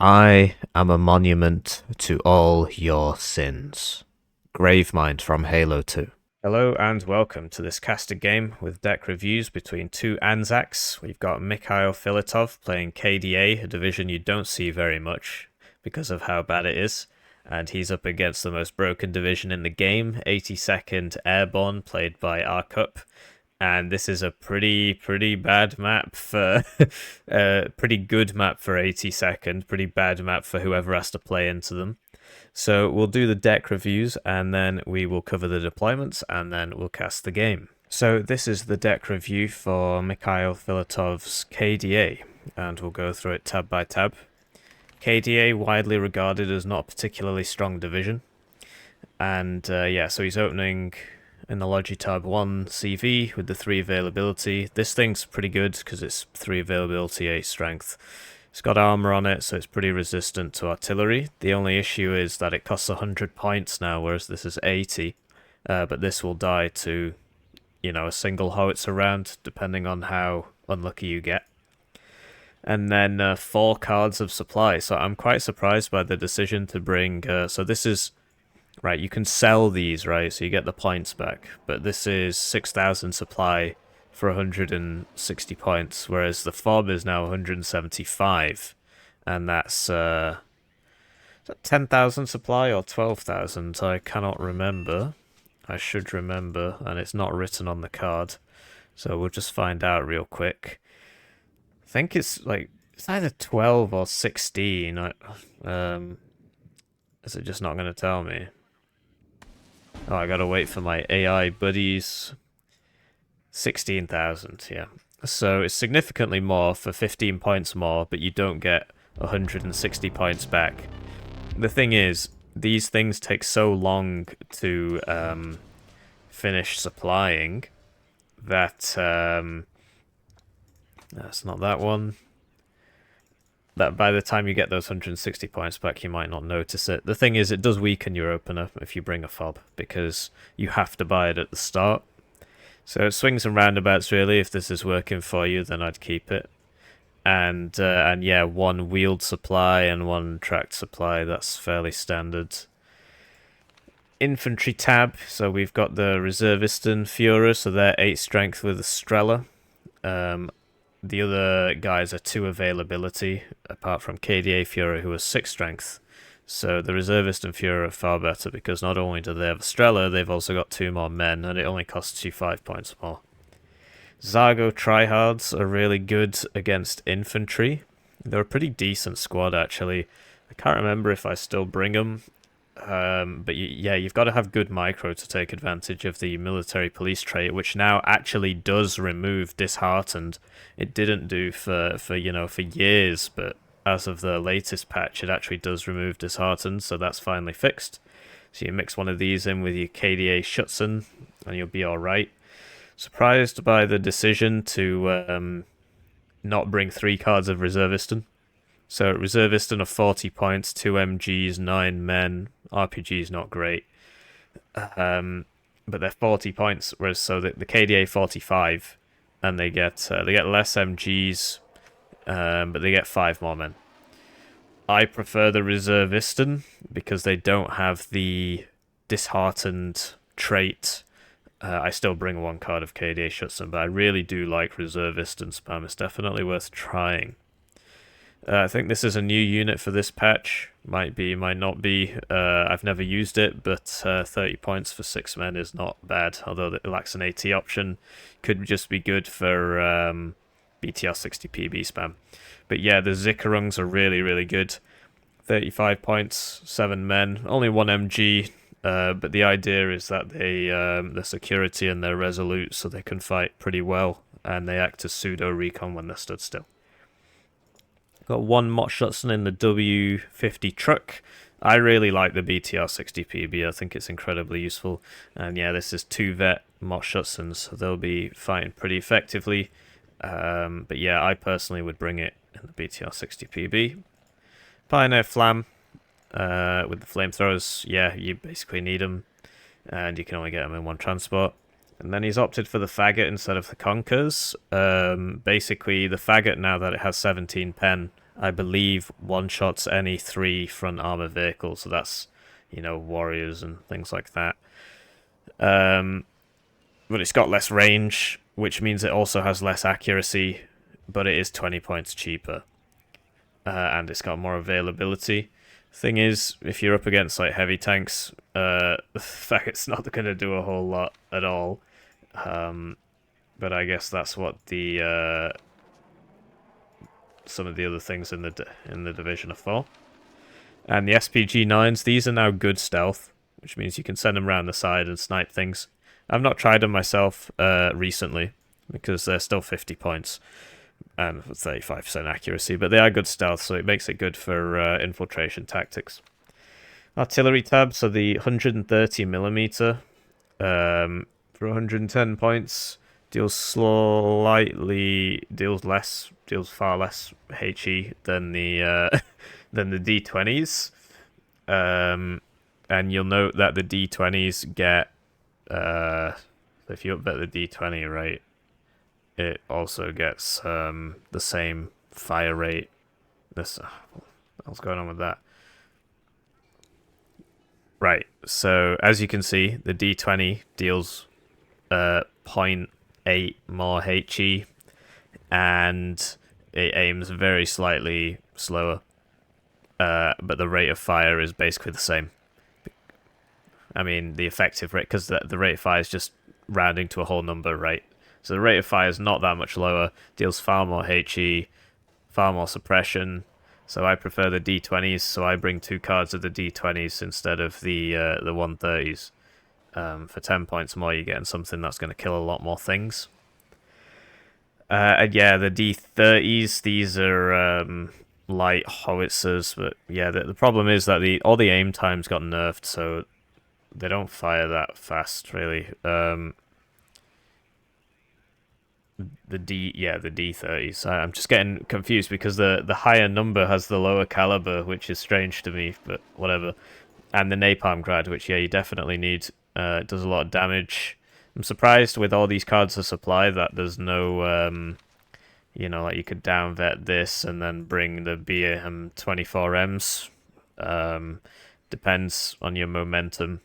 I am a monument to all your sins. Gravemind from Halo 2. Hello and welcome to this casted game with deck reviews between two Anzacs. We've got Mikhail Filitov playing KDA, a division you don't see very much because of how bad it is. And he's up against the most broken division in the game, 82nd Airborne, played by ArcUp. And this is a pretty bad map for pretty good map for 82nd, pretty bad map for whoever has to play into them. So we'll do the deck reviews and then we will cover the deployments and then we'll cast the game. So this is the deck review for Mikhail Filitov's KDA, and we'll go through it tab by tab. KDA widely regarded as not a particularly strong division, and yeah, so he's opening in the Logitab 1 CV with the 3 availability. This thing's pretty good because it's 3 availability, 8 strength. It's got armor on it, so it's pretty resistant to artillery. The only issue is that it costs 100 points now, whereas this is 80. But this will die to, you know, a single howitzer round, depending on how unlucky you get. And then 4 cards of supply. So I'm quite surprised by the decision to bring... so this is... Right, you can sell these, right, so you get the points back. But this is 6,000 supply for 160 points, whereas the fob is now 175. And that's... is that 10,000 supply or 12,000? I cannot remember. I should remember, and it's not written on the card. So we'll just find out real quick. I think it's like... It's either 12 or 16. Is it just not going to tell me? Oh, I gotta wait for my AI buddies. 16,000, yeah. So it's significantly more for 15 points more, but you don't get 160 points back. The thing is, these things take so long to finish supplying that... that's not that one. That by the time you get those 160 points back, you might not notice it. The thing is, it does weaken your opener if you bring a fob, because you have to buy it at the start. So it swings and roundabouts, really. If this is working for you, then I'd keep it. And yeah, 1 wheeled supply and 1 tracked supply, that's fairly standard. Infantry tab, so we've got the Reservisten Führer, so they're 8 strength with a Strela. The other guys are 2 availability, apart from KDA Führer, who has 6 strength. So the Reservist and Führer are far better, because not only do they have a Strela, they've also got 2 more men, and it only costs you 5 points more. Zargo tryhards are really good against infantry. They're a pretty decent squad, actually. I can't remember if I still bring them. But yeah, you've got to have good micro to take advantage of the military police trait, which now actually does remove disheartened. It didn't do for years, but as of the latest patch, it actually does remove disheartened, so that's finally fixed. So you mix one of these in with your KDA Schutzen, and you'll be alright. Surprised by the decision to not bring 3 cards of Reservisten. So Reservisten are 40 points, 2 MGs, 9 men. RPG's not great. But they're 40 points, whereas so the KDA 45, and they get less MGs, but they get 5 more men. I prefer the Reservisten because they don't have the disheartened trait. I still bring 1 card of KDA Schutzen, but I really do like Reservisten spam. It's definitely worth trying. I think this is a new unit for this patch. Might be, might not be. I've never used it, but 30 points for 6 men is not bad, although it lacks an AT option. Could just be good for BTR 60 PB spam. But yeah, the Zickerungs are really good. 35 points, 7 men, only 1 MG, but the idea is that they the security and they're resolute, so they can fight pretty well, and they act as pseudo recon when they're stood still. Got 1 Mott Schutzen in the W50 truck. I really like the BTR 60 PB. I think it's incredibly useful. And yeah, this is 2 vet Mott Schutzens, so they'll be fighting pretty effectively. But yeah, I personally would bring it in the BTR 60 PB. Pioneer Flam with the flamethrowers. Yeah, you basically need them, and you can only get them in 1 transport. And then he's opted for the Faggot instead of the Conkers. Basically, the Faggot, now that it has 17 pen, I believe one-shots any 3 front armor vehicles, so that's, warriors and things like that. But it's got less range, which means it also has less accuracy, but it is 20 points cheaper. And it's got more availability. Thing is, if you're up against like heavy tanks, the fact it's not going to do a whole lot at all. But I guess that's what the some of the other things in the division are for. And the SPG-9s, these are now good stealth, which means you can send them around the side and snipe things. I've not tried them myself recently because they're still 50 points and 35% accuracy, but they are good stealth, so it makes it good for infiltration tactics. Artillery tab, so the 130mm for 110 points deals far less HE than the than the D20s. And you'll note that the D20s get if you upvet the D20 right, it also gets the same fire rate. What's going on with that? Right, so as you can see, the D20 deals 0.8 more HE, and it aims very slightly slower, but the rate of fire is basically the same. I mean, the effective rate, because the rate of fire is just rounding to a whole number, right? So the rate of fire is not that much lower, deals far more HE, far more suppression. So I prefer the D20s, so I bring 2 cards of the D20s instead of the 130s. For 10 points more, you're getting something that's going to kill a lot more things. And yeah, the D30s, these are light howitzers, but yeah, the problem is that all the aim times got nerfed, so they don't fire that fast, really. The D30s. I'm just getting confused because the higher number has the lower caliber, which is strange to me, but whatever. And the napalm grad, which you definitely need. It does a lot of damage. I'm surprised with all these cards of supply that there's no, like you could down vet this and then bring the BAM 24Ms. Depends on your momentum.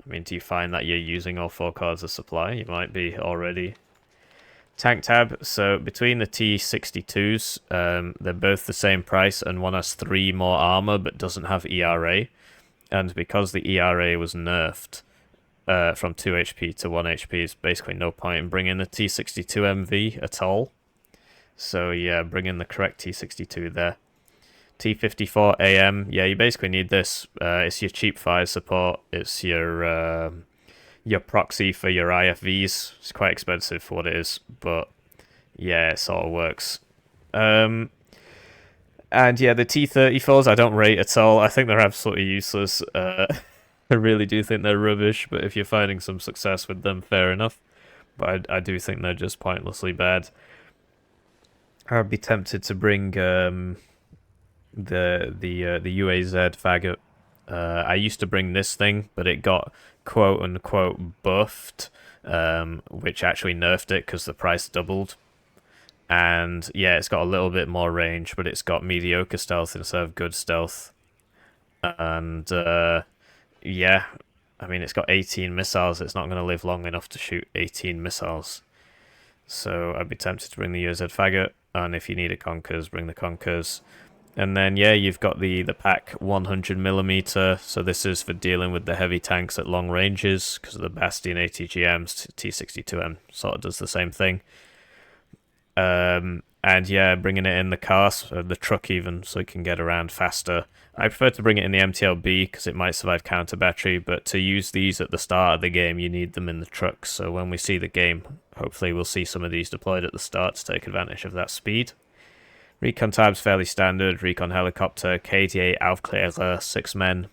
I mean, do you find that you're using all 4 cards of supply? You might be already. Tank tab, so between the T62s, they're both the same price, and one has 3 more armor but doesn't have ERA. And because the ERA was nerfed from 2 HP to 1 HP, there's basically no point in bringing the T62MV at all. So yeah, bring in the correct T62 there. T54AM, yeah, you basically need this. It's your cheap fire support. It's your proxy for your IFVs. It's quite expensive for what it is, but yeah, it sort of works. And yeah, the T34s I don't rate at all. I think they're absolutely useless. I really do think they're rubbish, but if you're finding some success with them, fair enough. But I do think they're just pointlessly bad. I'd be tempted to bring the UAZ faggot. I used to bring this thing, but it got quote-unquote buffed, which actually nerfed it because the price doubled. And yeah, it's got a little bit more range, but it's got mediocre stealth instead of good stealth. And yeah, I mean, it's got 18 missiles. It's not going to live long enough to shoot 18 missiles. So I'd be tempted to bring the UAZ faggot, and if you need a Conkers, bring the Conkers. And then, yeah, you've got the pack 100mm, so this is for dealing with the heavy tanks at long ranges, because of the Bastion ATGMs, T62M sort of does the same thing. And yeah, bringing it in the car, the truck even, so it can get around faster. I prefer to bring it in the MTLB, because it might survive counter battery, but to use these at the start of the game, you need them in the truck, so when we see the game, hopefully we'll see some of these deployed at the start to take advantage of that speed. Recon tab's fairly standard. Recon helicopter, KDA Aufklärer, 6 men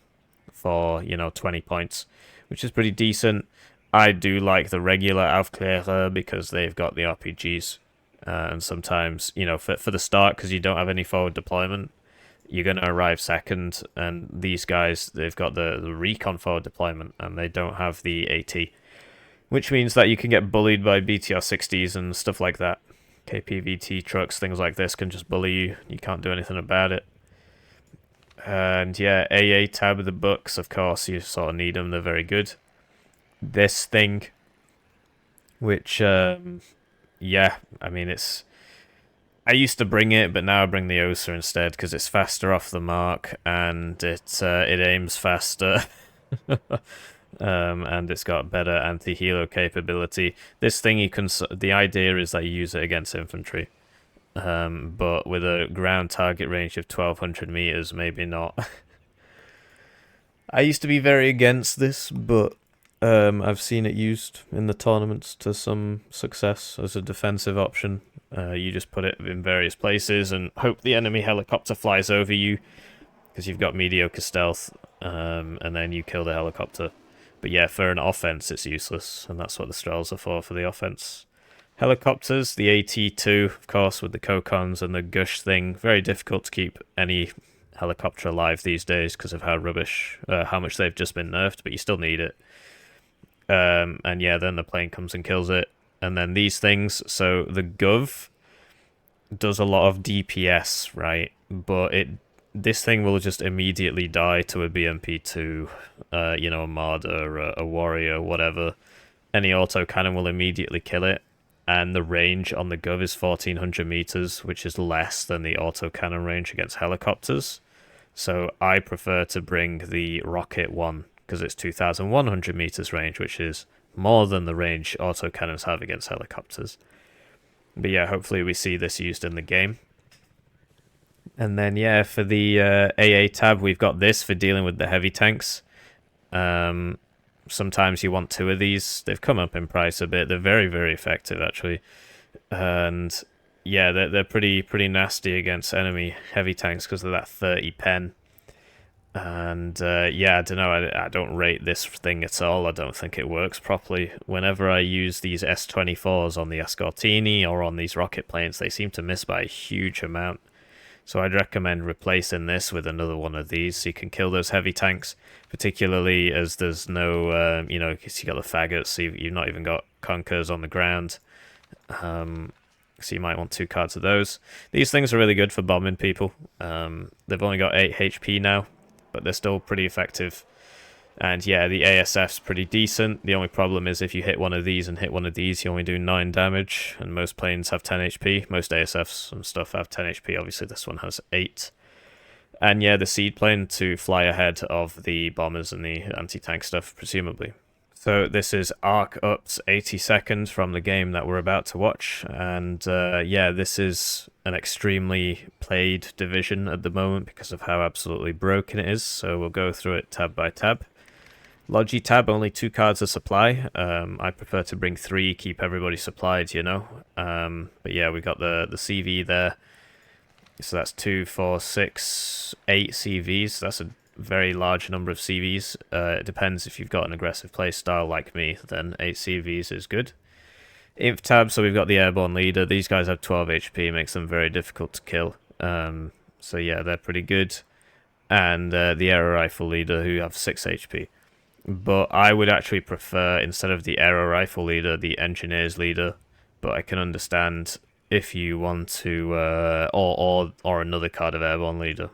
for, 20 points, which is pretty decent. I do like the regular Aufklärer because they've got the RPGs. And sometimes, for the start, because you don't have any forward deployment, you're going to arrive second. And these guys, they've got the recon forward deployment, and they don't have the AT. Which means that you can get bullied by BTR-60s and stuff like that. KPVT trucks, things like this can just bully you. You can't do anything about it. And yeah, AA tab, the books, of course, you sort of need them. They're very good. This thing, which, yeah, I mean, it's... I used to bring it, but now I bring the OSA instead because it's faster off the mark and it aims faster. And it's got better anti-helo capability. This thing, the idea is that you use it against infantry. But with a ground target range of 1200 meters, maybe not. I used to be very against this, but I've seen it used in the tournaments to some success as a defensive option. You just put it in various places and hope the enemy helicopter flies over you because you've got mediocre stealth, and then you kill the helicopter. But yeah, for an offense, it's useless, and that's what the Strels are for the offense. Helicopters, the AT-2, of course, with the Kokons and the Gush thing. Very difficult to keep any helicopter alive these days because of how much they've just been nerfed, but you still need it. And yeah, then the plane comes and kills it. And then these things, so the Gov does a lot of DPS, right? But this thing will just immediately die to a BMP-2, a Marder, a Warrior, whatever. Any autocannon will immediately kill it. And the range on the Gov is 1400 meters, which is less than the autocannon range against helicopters. So I prefer to bring the Rocket one, because it's 2100 meters range, which is more than the range autocannons have against helicopters. But yeah, hopefully we see this used in the game. And then yeah, for the AA tab, we've got this for dealing with the heavy tanks. Sometimes you want 2 of these. They've come up in price a bit. They're very, very effective, actually. And yeah, they're pretty nasty against enemy heavy tanks because of that 30 pen. And yeah, I don't know. I don't rate this thing at all. I don't think it works properly. Whenever I use these S-24s on the Escortini or on these rocket planes, they seem to miss by a huge amount. So I'd recommend replacing this with another one of these so you can kill those heavy tanks, particularly as there's no, because you got the faggots, so you've not even got conkers on the ground. So you might want 2 cards of those. These things are really good for bombing people. They've only got 8 HP now, but they're still pretty effective. And yeah, the ASF's pretty decent. The only problem is if you hit one of these and hit one of these, you only do 9 damage, and most planes have 10 HP. Most ASFs and stuff have 10 HP. Obviously, this one has 8. And yeah, the seed plane to fly ahead of the bombers and the anti-tank stuff, presumably. So this is ArcUp's 82nd from the game that we're about to watch. And yeah, this is an extremely played division at the moment because of how absolutely broken it is. So we'll go through it tab by tab. Logi tab, only 2 cards of supply. I prefer to bring 3, keep everybody supplied, But yeah, we got the CV there. So that's 2, 4, 6, 8 CVs. That's a very large number of CVs. It depends if you've got an aggressive play style like me, then 8 CVs is good. Inf tab, so we've got the Airborne leader. These guys have 12 HP, makes them very difficult to kill. So yeah, they're pretty good. And the aero rifle leader, who have 6 HP. But I would actually prefer, instead of the aero rifle leader, the engineers leader. But I can understand if you want to, or another card of airborne leader.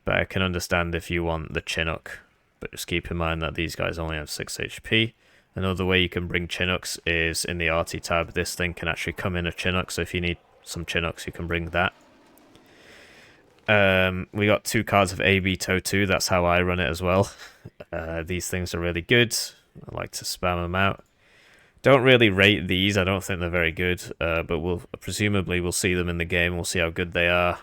But I can understand if you want the Chinook. But just keep in mind that these guys only have 6 HP. Another way you can bring Chinooks is in the Arty tab. This thing can actually come in a Chinook, so if you need some Chinooks, you can bring that. We got 2 cards of AB Tow 2, that's how I run it as well. These things are really good. I like to spam them out. Don't really rate these, I don't think they're very good, but presumably we'll see them in the game, we'll see how good they are.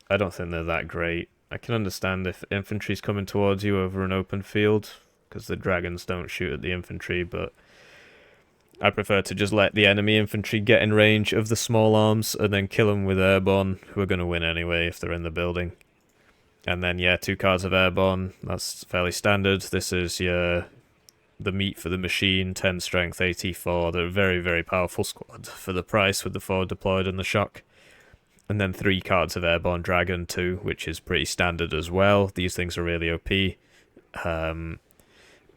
I don't think they're that great. I can understand if infantry's coming towards you over an open field, because the dragons don't shoot at the infantry, but I prefer to just let the enemy infantry get in range of the small arms and then kill them with airborne, who are going to win anyway if they're in the building. And then, yeah, 2 cards of airborne, that's fairly standard. This is the meat for the machine, 10 strength, 84. They're a very, very powerful squad for the price with the forward deployed and the shock. And then 3 cards of airborne dragon 2, which is pretty standard as well. These things are really OP.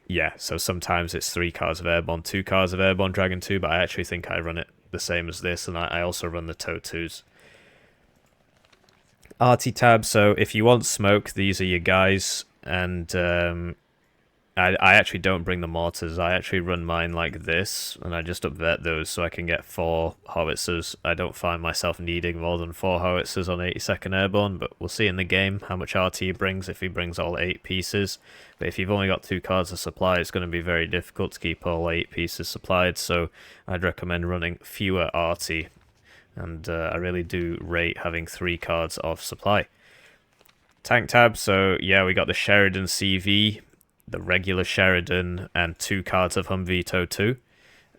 Yeah, so sometimes it's 3 cards of airborne, 2 cards of airborne dragon 2, but I actually think I run it the same as this, and I also run the TOW2s. Arty tab, so if you want smoke, these are your guys, and I actually don't bring the mortars. I actually run mine like this, and I just upvet those so I can get 4 howitzers. I don't find myself needing more than 4 howitzers on 82nd Airborne, but we'll see in the game how much RT he brings if he brings all 8 pieces. But if you've only got 2 cards of supply, it's going to be very difficult to keep all 8 pieces supplied, so I'd recommend running fewer RT. And I really do rate having 3 cards of supply. Tank tab, so yeah, we got the Sheridan CV, the regular Sheridan, and 2 cards of Humvee TOW2.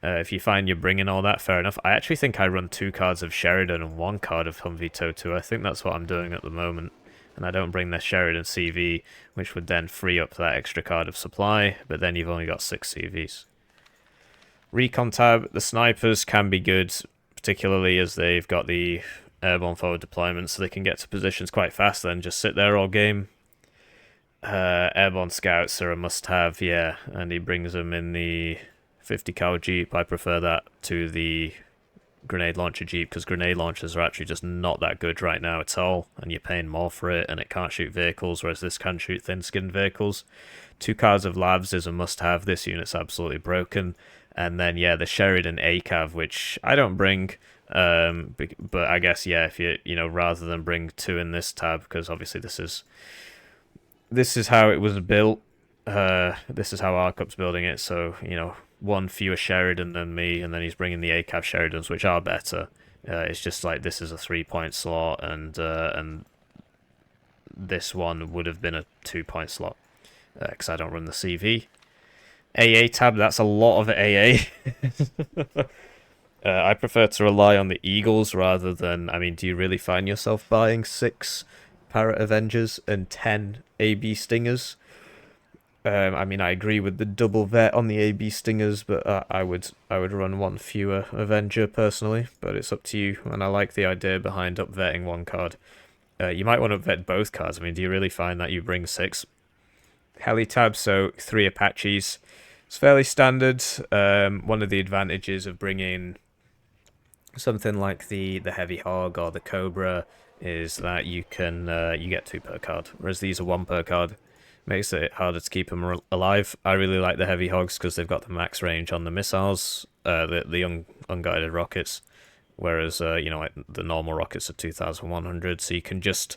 If you find you're bringing all that, fair enough. I actually think I run 2 cards of Sheridan and 1 card of Humvee TOW2. I think that's what I'm doing at the moment. And I don't bring the Sheridan CV, which would then free up that extra card of supply, but then you've only got 6 CVs. Recon tab, the snipers can be good, particularly as they've got the airborne forward deployment, so they can get to positions quite fast and just sit there all game. Airborne scouts are a must-have, yeah, and he brings them in the 50 cal Jeep. I prefer that to the grenade launcher Jeep, because grenade launchers are actually just not that good right now at all, and you're paying more for it, and it can't shoot vehicles, whereas this can shoot thin-skinned vehicles. 2 cards of LAVs is a must-have. This unit's absolutely broken. And then, yeah, the Sheridan ACAV, which I don't bring, but I guess, yeah, if you know, rather than bring 2 in this tab, because obviously this is how it was built. This is how ArcUp's building it, so, you know, 1 fewer Sheridan than me, and then he's bringing the ACAV Sheridans, which are better. It's just like this is a 3-point slot, and this one would have been a 2-point slot, because I don't run the CV. AA tab, that's a lot of AA. I prefer to rely on the Eagles rather than... I mean, do you really find yourself buying 6 Parrot Avengers and 10 AB Stingers? I mean, I agree with the double vet on the AB Stingers, but I would run 1 fewer Avenger personally, but it's up to you, and I like the idea behind upvetting 1 card. You might want to upvet both cards. I mean, do you really find that you bring 6? Heli tab, so 3 Apaches. It's fairly standard. One of the advantages of bringing something like the Heavy Hog or the Cobra is that you can you get 2 per card, whereas these are 1 per card. Makes it harder to keep them alive. I really like the Heavy Hogs because they've got the max range on the missiles, the unguided rockets, whereas you know, like the normal rockets are 2,100, so you can just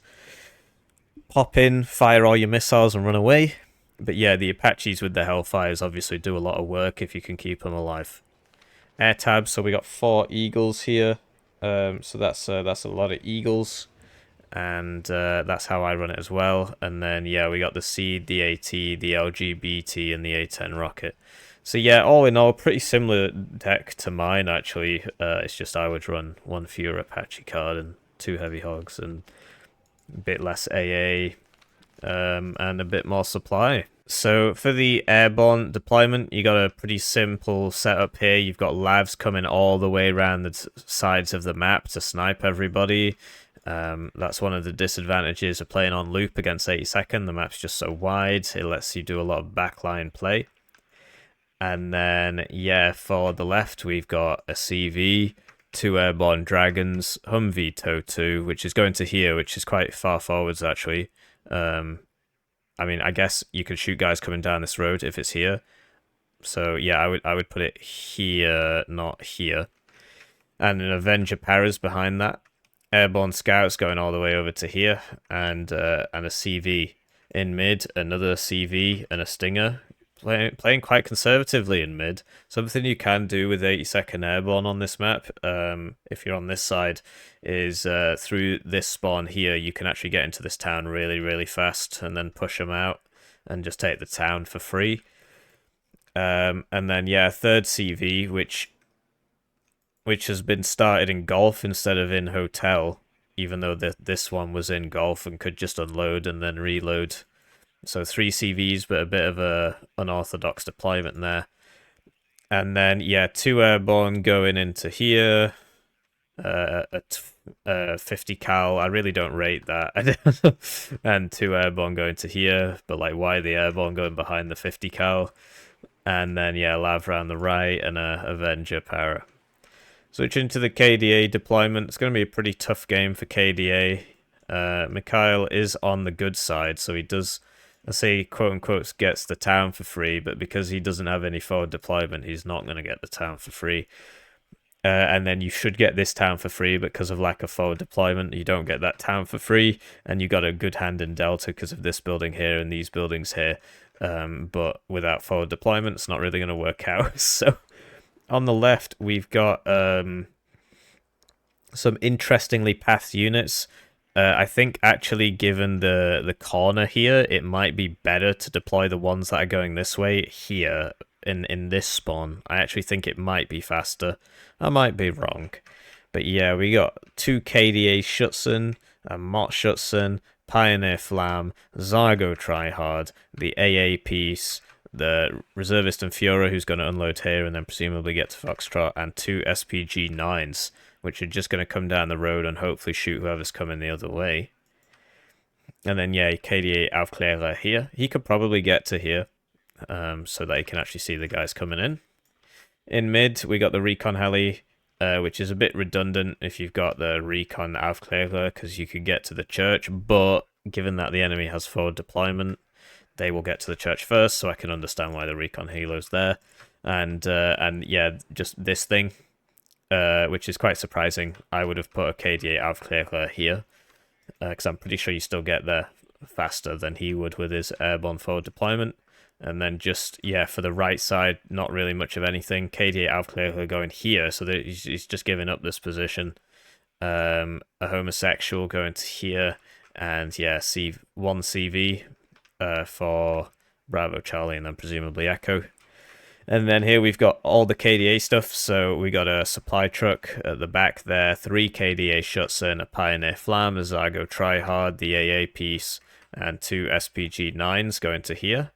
pop in, fire all your missiles, and run away. But yeah, the Apaches with the Hellfires obviously do a lot of work if you can keep them alive. Air tabs, so we got 4 Eagles here. So that's a lot of Eagles, and that's how I run it as well. And then yeah, we got the Seed, the AT, the LGBT, and the A10 rocket. So yeah, all in all, pretty similar deck to mine actually. It's just I would run 1 fewer Apache card and 2 Heavy Hogs and a bit less AA. And a bit more supply. So for the airborne deployment, you got a pretty simple setup here. You've got LAVs coming all the way around the sides of the map to snipe everybody. That's one of the disadvantages of playing on loop against 82nd. The map's just so wide, it lets you do a lot of backline play. And then, yeah, for the left, we've got a CV, 2 airborne dragons, Humvee TOW2, which is going to here, which is quite far forwards actually. I mean, I guess you could shoot guys coming down this road if it's here. So yeah, I would put it here, not here. And an Avenger Paras behind that. Airborne Scouts going all the way over to here, and a CV in mid, another CV and a Stinger. Playing quite conservatively in mid. Something you can do with 82nd Airborne on this map, if you're on this side, is through this spawn here, you can actually get into this town really, really fast and then push them out and just take the town for free. And then, yeah, 3rd CV, which has been started in Golf instead of in Hotel, even though this one was in Golf and could just unload and then reload. So 3 CVs, but a bit of a unorthodox deployment there. And then, yeah, 2 airborne going into here. A 50 cal. I really don't rate that. And 2 airborne going to here. But, like, why the airborne going behind the 50 cal? And then, yeah, LAV around the right and a Avenger Para. Switching to the KDA deployment, it's going to be a pretty tough game for KDA. Mikhail is on the good side, so he does, I say, quote-unquote, gets the town for free, but because he doesn't have any forward deployment, he's not going to get the town for free. And then you should get this town for free, but because of lack of forward deployment, you don't get that town for free, and you got a good hand in Delta because of this building here and these buildings here. But without forward deployment, it's not really going to work out. So on the left, we've got some interestingly pathed units. I think actually, given the corner here, it might be better to deploy the ones that are going this way here in this spawn. I actually think it might be faster. I might be wrong. But yeah, we got 2 KDA Schutzen, a Mott Schutzen, Pioneer Flam, Zargo Tryhard, the AA piece, the Reservist and Führer who's going to unload here and then presumably get to Foxtrot, and 2 SPG-9s, which are just going to come down the road and hopefully shoot whoever's coming the other way. And then, yeah, KDA Aufklärer here. He could probably get to here so that he can actually see the guys coming in. In mid, we got the Recon Heli, which is a bit redundant if you've got the Recon Aufklärer, because you could get to the church, but given that the enemy has forward deployment, they will get to the church first, so I can understand why the Recon Helo's there. And yeah, just this thing, which is quite surprising. I would have put a KDA Aufklärer here, because I'm pretty sure you still get there faster than he would with his airborne forward deployment. And then just, yeah, for the right side, not really much of anything. KDA Aufklärer going here, so that he's just giving up this position. A homosexual going to here, and yeah, one CV for Bravo Charlie, and then presumably Echo. And then here we've got all the KDA stuff, so we got a supply truck at the back there, 3 KDA Schutzen, a Pioneer Flam, a Zargo Tryhard, the AA piece, and 2 SPG-9s going to here.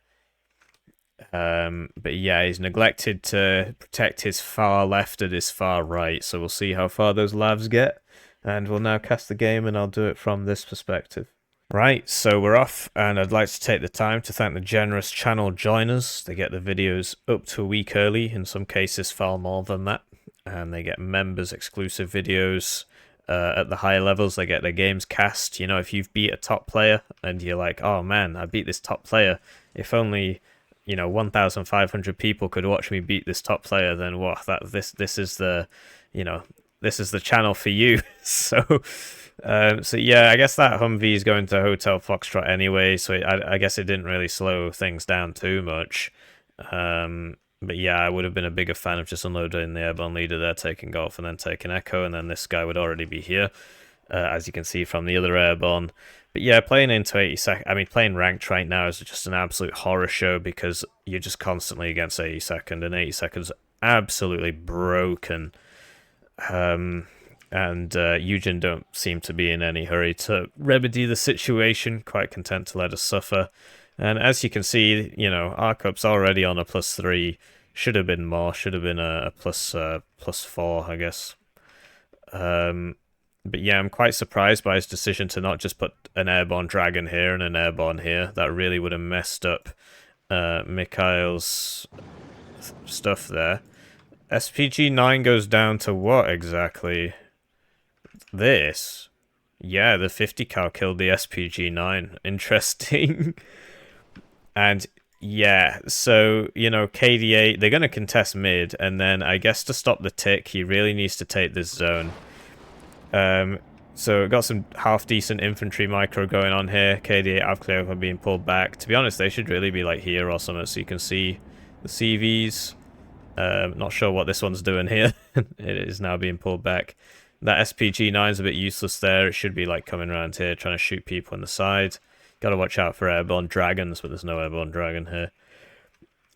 But yeah, he's neglected to protect his far left and his far right, so we'll see how far those LAVs get, and we'll now cast the game, and I'll do it from this perspective. Right, so we're off, and I'd like to take the time to thank the generous channel joiners. They get the videos up to a week early, in some cases far more than that, and they get members exclusive videos. At the higher levels, they get their games cast. You know, if you've beat a top player and you're like, oh man, I beat this top player, if only, you know, 1,500 people could watch me beat this top player, then what? This is the, you know, this is the channel for you. So yeah, I guess that Humvee is going to Hotel Foxtrot anyway, so I guess it didn't really slow things down too much. But yeah, I would have been a bigger fan of just unloading the airborne leader there, taking Golf, and then taking Echo, and then this guy would already be here, as you can see from the other airborne. But yeah, playing into 82nd, I mean, playing ranked right now is just an absolute horror show, because you're just constantly against 82nd, and 82nd's absolutely broken. And Eugen don't seem to be in any hurry to remedy the situation, quite content to let us suffer. And as you can see, you know, ArcUp's already on a +3, should have been more, should have been a +4, I guess. But yeah, I'm quite surprised by his decision to not just put an airborne dragon here and an airborne here. That really would have messed up Mikhail's stuff there. SPG-9 goes down to what exactly? This? Yeah, the 50 cal killed the SPG-9. Interesting. And yeah, so, you know, KDA, they're going to contest mid, and then I guess to stop the tick, he really needs to take this zone. So got some half-decent infantry micro going on here. KDA Aufklärer being pulled back. To be honest, they should really be like here or something, so you can see the CVs. Not sure what this one's doing here. It is now being pulled back. That SPG-9 is a bit useless there. It should be like coming around here, trying to shoot people on the side. Got to watch out for airborne dragons, but there's no airborne dragon here.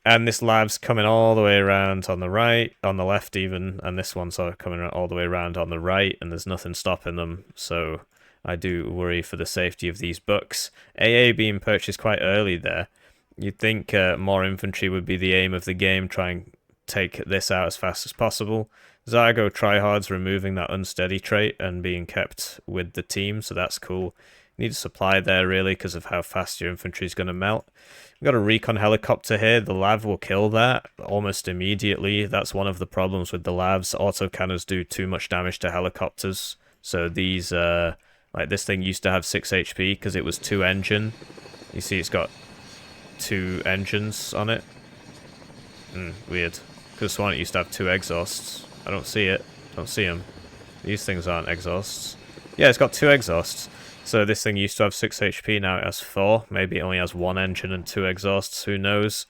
And this LAV's coming all the way around on the right, on the left even, and this one's sort of coming all the way around on the right, and there's nothing stopping them, so I do worry for the safety of these bucks. AA being purchased quite early there. You'd think more infantry would be the aim of the game, try and take this out as fast as possible. Zargo Tryhard's removing that unsteady trait and being kept with the team, so that's cool. Need a supply there, really, because of how fast your infantry is going to melt. We've got a recon helicopter here. The LAV will kill that almost immediately. That's one of the problems with the LAVs. Autocannons do too much damage to helicopters. So these, like this thing used to have 6 HP because it was 2 engine. You see it's got 2 engines on it. Weird. Because one it used to have 2 exhausts. I don't see it. Don't see them. These things aren't exhausts. Yeah, it's got 2 exhausts. So this thing used to have 6 HP, now it has 4. Maybe it only has 1 engine and 2 exhausts, who knows?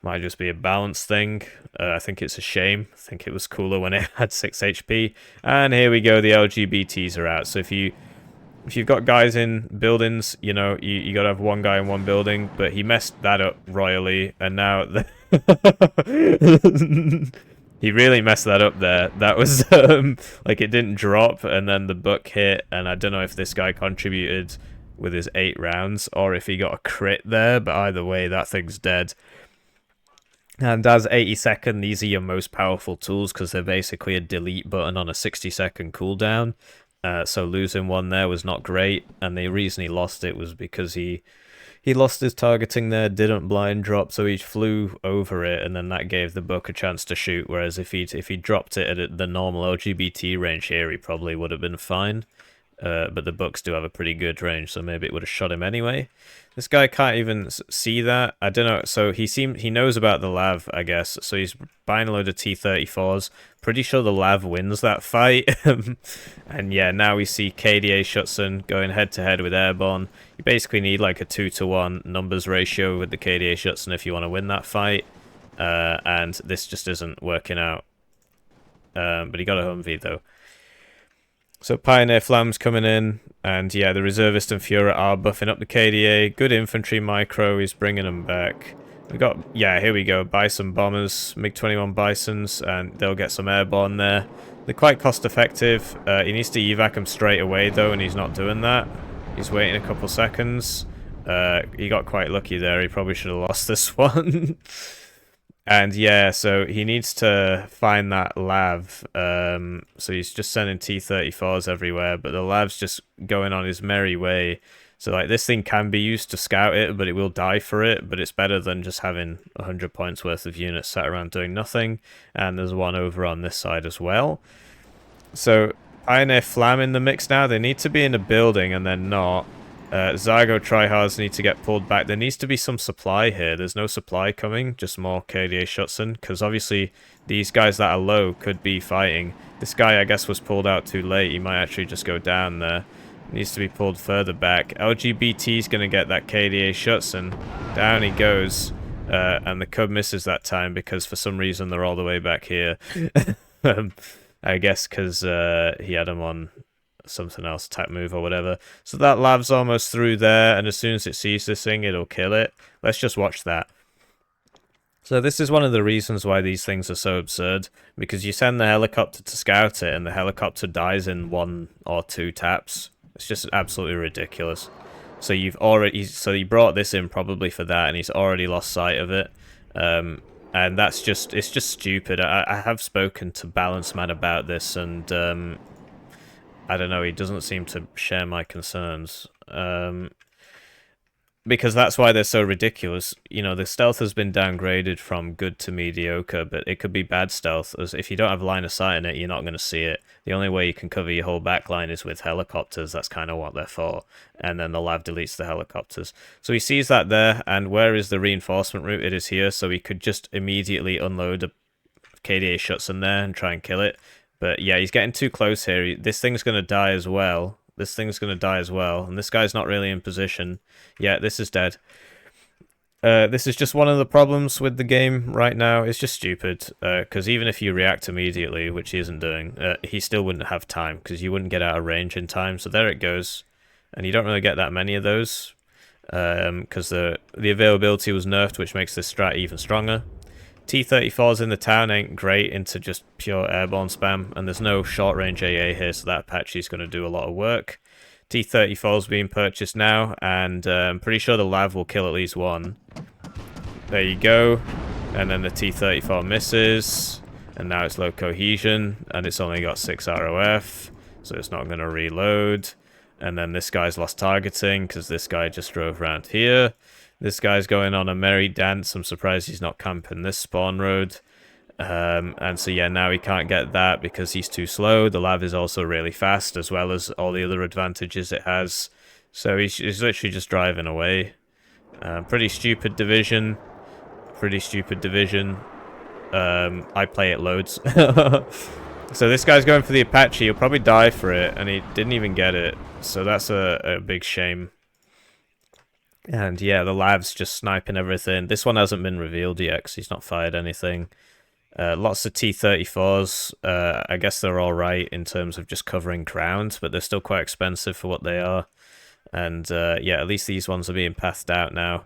Might just be a balance thing. I think it's a shame. I think it was cooler when it had 6 HP. And here we go, the LGBTs are out. So if you've got guys in buildings, you know, you got to have one guy in one building, but he messed that up royally, and now... He really messed that up there. That was, like, it didn't drop, and then the buck hit, and I don't know if this guy contributed with his 8 rounds, or if he got a crit there, but either way, that thing's dead. And as 82nd, these are your most powerful tools, because they're basically a delete button on a 60-second cooldown. So losing one there was not great, and the reason he lost it was because he lost his targeting there, didn't blind drop, so he flew over it, and then that gave the buck a chance to shoot, whereas if he dropped it at the normal LGBT range here, he probably would have been fine. But the bucks do have a pretty good range, so maybe it would have shot him anyway. This guy can't even see that. I don't know. So he knows about the LAV, I guess. So he's buying a load of T-34s. Pretty sure the LAV wins that fight. And yeah, now we see KDA Schutzen going head-to-head with Airborne. You basically need like a 2-to-1 numbers ratio with the KDA Schutzen if you want to win that fight. And this just isn't working out. But he got a Humvee, though. So Pioneer Flam's coming in, and yeah, the Reservist and Führer are buffing up the KDA. Good infantry micro, he's bringing them back. We got, yeah, here we go, Bison bombers, MiG-21 Bisons, and they'll get some airborne there. They're quite cost effective. He needs to evac them straight away though, and he's not doing that. He's waiting a couple seconds. He got quite lucky there, he probably should have lost this one. And yeah, so he needs to find that LAV. So he's just sending T-34s everywhere, but the LAV's just going on his merry way. So like this thing can be used to scout it, but it will die for it. But it's better than just having 100 points worth of units sat around doing nothing. And there's one over on this side as well. So Pioneer Flam in the mix now. They need to be in a building, and they're not. Zygo tryhards need to get pulled back. There needs to be some supply here. There's no supply coming, just more KDA Schutzen, because obviously these guys that are low could be fighting. This guy, I guess, was pulled out too late. He might actually just go down there. Needs to be pulled further back. LGBT's going to get that KDA Schutzen. Down he goes. And the Cub misses that time because for some reason they're all the way back here. I guess because he had him on something else, attack move or whatever. So that LAV's almost through there, and as soon as it sees this thing, it'll kill it. Let's just watch that. So this is one of the reasons why these things are so absurd, because you send the helicopter to scout it, and the helicopter dies in 1 or 2 taps. It's just absolutely ridiculous. So you brought this in probably for that, and he's already lost sight of it. And that's just, it's just stupid. I have spoken to Balance Man about this, and I don't know, he doesn't seem to share my concerns. Because that's why they're so ridiculous. You know, the stealth has been downgraded from good to mediocre, but it could be bad stealth. As if you don't have line of sight in it, you're not going to see it. The only way you can cover your whole backline is with helicopters. That's kind of what they're for. And then the LAV deletes the helicopters. So he sees that there, and where is the reinforcement route? It is here, so he could just immediately unload a KDA Schutzen there and try and kill it. But yeah, he's getting too close here. This thing's going to die as well. This thing's going to die as well. And this guy's not really in position. Yeah, this is dead. This is just one of the problems with the game right now. It's just stupid. Because even if you react immediately, which he isn't doing, he still wouldn't have time. Because you wouldn't get out of range in time. So there it goes. And you don't really get that many of those. Because the availability was nerfed, which makes this strat even stronger. T-34s in the town ain't great into just pure airborne spam, and there's no short-range AA here, so that Apache's going to do a lot of work. T-34s being purchased now, and I'm pretty sure the LAV will kill at least one. There you go. And then the T-34 misses, and now it's low cohesion, and it's only got 6 ROF, so it's not going to reload. And then this guy's lost targeting because this guy just drove around here. This guy's going on a merry dance. I'm surprised he's not camping this spawn road. And so yeah, now he can't get that because he's too slow. The LAV is also really fast, as well as all the other advantages it has. So he's literally just driving away. Pretty stupid division. Pretty stupid division. I play it loads. So this guy's going for the Apache. He'll probably die for it, and he didn't even get it. So that's a big shame. And yeah, the LAV's just sniping everything. This one hasn't been revealed yet because he's not fired anything. Lots of T-34s. I guess they're alright in terms of just covering ground, but they're still quite expensive for what they are. And yeah, at least these ones are being pathed out now.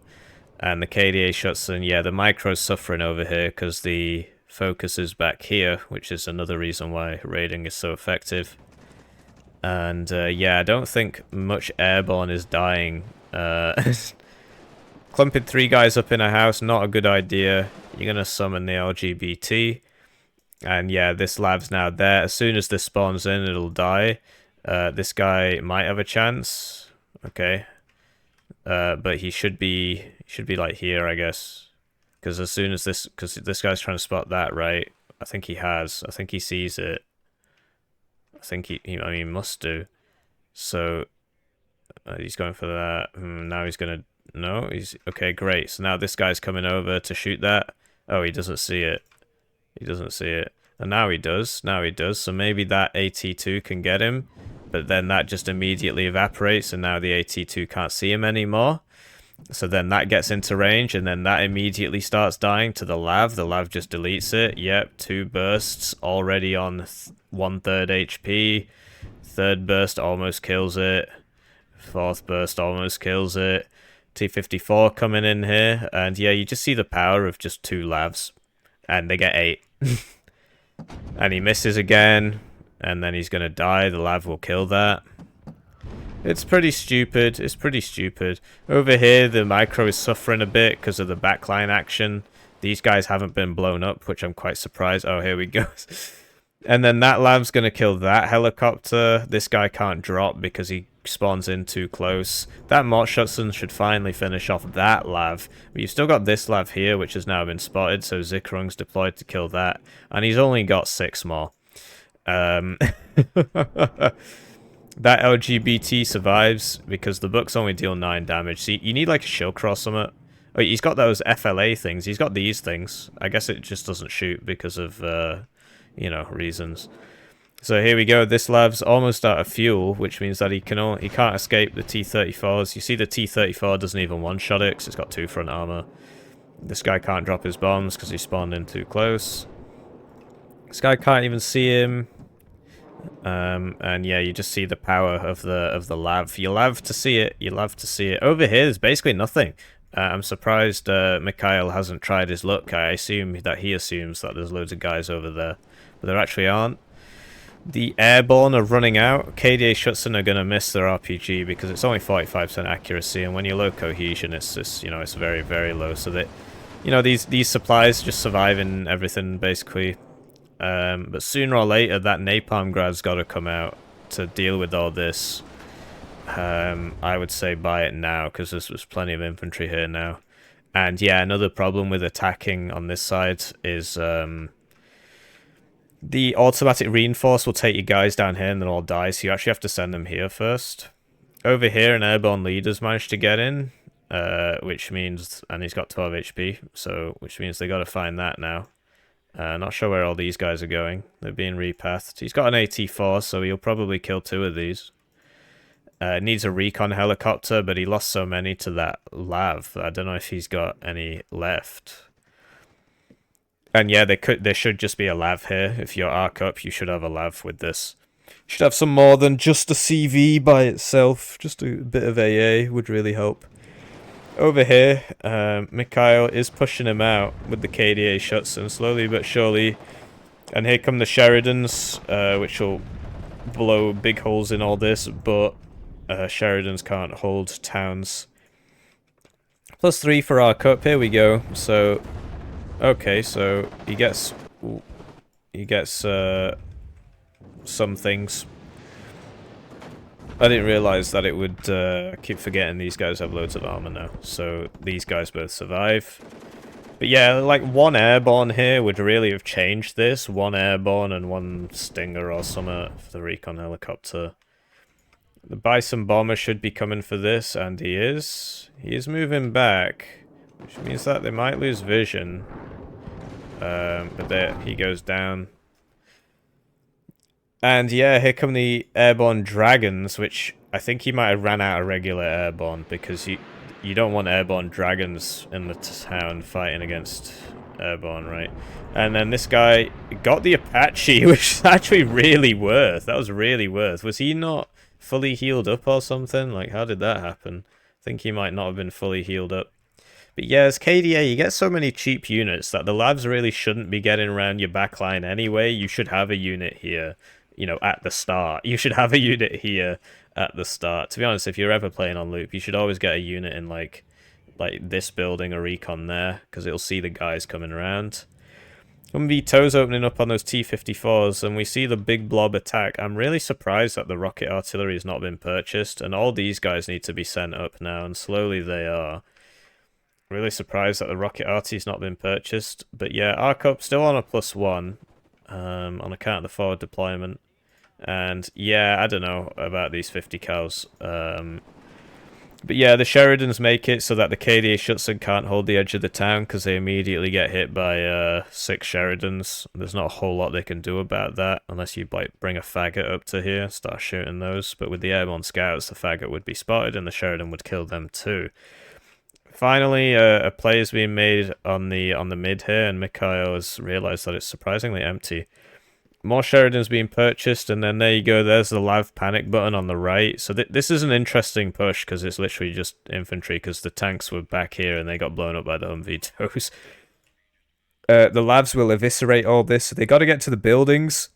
And the KDA Schutzen, yeah, the micro's suffering over here because the focus is back here, which is another reason why raiding is so effective. And yeah, I don't think much airborne is dying. Clumping 3 guys up in a house, not a good idea. You're going to summon the LGBT. And yeah, this LAV's now there. As soon as this spawns in, it'll die. This guy might have a chance. Okay. But he should be like here, I guess. Because as soon as this guy's trying to spot that, right? I think he has. I think he sees it. I think I mean, he must do. So he's going for that. Now he's gonna. No, he's okay. Great. So now this guy's coming over to shoot that. Oh, he doesn't see it. He doesn't see it. And now he does. Now he does. So maybe that AT2 can get him, but then that just immediately evaporates, and now the AT2 can't see him anymore. So then that gets into range, and then that immediately starts dying to the LAV. The LAV just deletes it. Yep, 2 bursts already on 1/3 HP. 3rd burst almost kills it. 4th burst almost kills it. T-54 coming in here, and yeah, you just see the power of just 2 LAVs, and they get 8. And he misses again, and then he's gonna die. The LAV will kill that. It's pretty stupid. It's pretty stupid. Over here, the micro is suffering a bit because of the backline action. These guys haven't been blown up, which I'm quite surprised. Oh, here we go. And then that LAV's going to kill that helicopter. This guy can't drop because he spawns in too close. That Mortschutzen should finally finish off that LAV. But you've still got this LAV here, which has now been spotted, so Zikrung's deployed to kill that. And he's only got 6 more. That LGBT survives because the books only deal 9 damage. See, you need like a shield cross on it. Oh, he's got those FLA things. He's got these things. I guess it just doesn't shoot because of, you know, reasons. So here we go. This LAV's almost out of fuel, which means that he can't escape the T-34s. You see the T-34 doesn't even one-shot it because it's got 2 front armor. This guy can't drop his bombs because he spawned in too close. This guy can't even see him. And yeah, you just see the power of the LAV. You love to see it. You love to see it. Over here, there's basically nothing. I'm surprised Mikhail hasn't tried his luck. I assume that he assumes that there's loads of guys over there, but there actually aren't. The airborne are running out. KDA Schutzen are going to miss their RPG because it's only 45% accuracy, and when you're low cohesion, it's just, you know, it's very, very low. So that, you know, these supplies just survive in everything basically. But sooner or later, that napalm grad's got to come out to deal with all this. I would say buy it now because there's plenty of infantry here now. And yeah, another problem with attacking on this side is the automatic reinforce will take you guys down here and then all die, so you actually have to send them here first. Over here, an airborne leader's managed to get in, which means, and he's got 12 HP, so which means they got to find that now. Not sure where all these guys are going. They're being repathed. He's got an AT-4, so he'll probably kill 2 of these. Needs a recon helicopter, but he lost so many to that LAV. I don't know if he's got any left. And yeah, there should just be a LAV here. If you're ArcUp, you should have a LAV with this. You should have some more than just a CV by itself. Just a bit of AA would really help. Over here, Mikhail is pushing him out with the KDA Schutzen, slowly but surely. And here come the Sheridans, which will blow big holes in all this, but Sheridans can't hold towns. +3 for our cup, here we go. So, okay, so he gets some things. I didn't realize that it would keep forgetting these guys have loads of armor now. So these guys both survive. But yeah, like one airborne here would really have changed this. One airborne and one stinger or something for the recon helicopter. The Bison bomber should be coming for this, and he is. He is moving back, which means that they might lose vision. But there, he goes down. And yeah, here come the airborne dragons, which I think he might have ran out of regular airborne, because you don't want airborne dragons in the town fighting against airborne, right? And then this guy got the Apache, which is actually really worth. That was really worth. Was he not fully healed up or something? Like, how did that happen? I think he might not have been fully healed up. But yeah, as KDA, you get so many cheap units that the labs really shouldn't be getting around your backline anyway. You should have a unit here, you know, at the start. You should have a unit here at the start. To be honest, if you're ever playing on loop, you should always get a unit in like this building or recon there, because it'll see the guys coming around. Toes opening up on those T-54s, and we see the big blob attack. I'm really surprised that the rocket artillery has not been purchased, and all these guys need to be sent up now, and slowly they are. Really surprised that the rocket artillery's not been purchased. But yeah, ArcUp still on a +1 on account of the forward deployment. And yeah, I don't know about these 50 cows. But yeah, the Sheridans make it so that the KDA Schutzen can't hold the edge of the town, because they immediately get hit by 6 Sheridans. There's not a whole lot they can do about that, unless you like bring a faggot up to here, start shooting those. But with the airborne scouts, the faggot would be spotted and the Sheridan would kill them too. Finally, a play is being made on the mid here, and Mikhail has realised that it's surprisingly empty. More Sheridans being purchased, and then there you go, there's the LAV panic button on the right. So this is an interesting push, because it's literally just infantry, because the tanks were back here and they got blown up by the Humvees. The LAVs will eviscerate all this, so they got to get to the buildings.